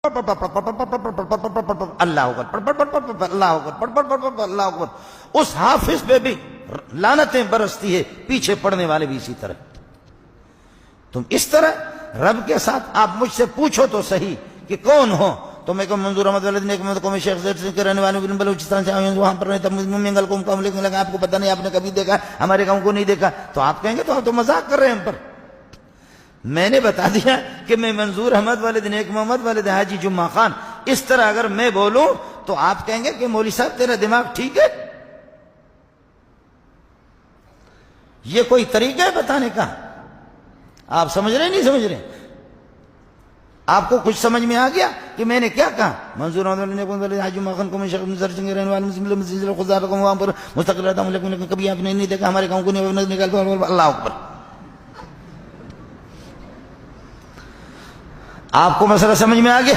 اللہ اکبر اللہ اکبر اللہ اکبر. اس حافظ پہ بھی لعنتیں برستی ہے، پیچھے پڑنے والے بھی اسی طرح. تم اس طرح رب کے ساتھ آپ مجھ سے پوچھو تو صحیح کہ کون ہو تو میں کہوں منظور احمد والد نے قوم شیخ زید سنگھ کے رہنے والے بلوچستان سے آئے ہیں، وہاں پر رہتے منگل قوم لیکن لگا آپ کو پتہ نہیں، آپ نے کبھی دیکھا ہمارے قوم کو نہیں دیکھا. تو آپ کہیں گے تو آپ تو مذاق کر رہے ہیں ہم پر. میں نے بتا دیا کہ میں منظور احمد والد نیک محمد والد حاجی جمعہ خان، اس طرح اگر میں بولوں تو آپ کہیں گے کہ مولوی صاحب تیرا دماغ ٹھیک ہے؟ یہ کوئی طریقہ ہے بتانے کا؟ آپ سمجھ رہے نہیں سمجھ رہے؟ آپ کو کچھ سمجھ میں آ گیا کہ میں نے کیا کہا؟ منظور احمد والد نیک محمد والد حاجی جمعہ خان کو میں شیخ نظر سنگھ رہنے والے خزار کو وہاں پر مستقل رہتا ہوں، لیکن کبھی آپ نے نہیں دیکھا ہمارے قوم کو نہیں نکالتا. اللہ اکبر. آپ کو مسئلہ سمجھ میں آ گیا؟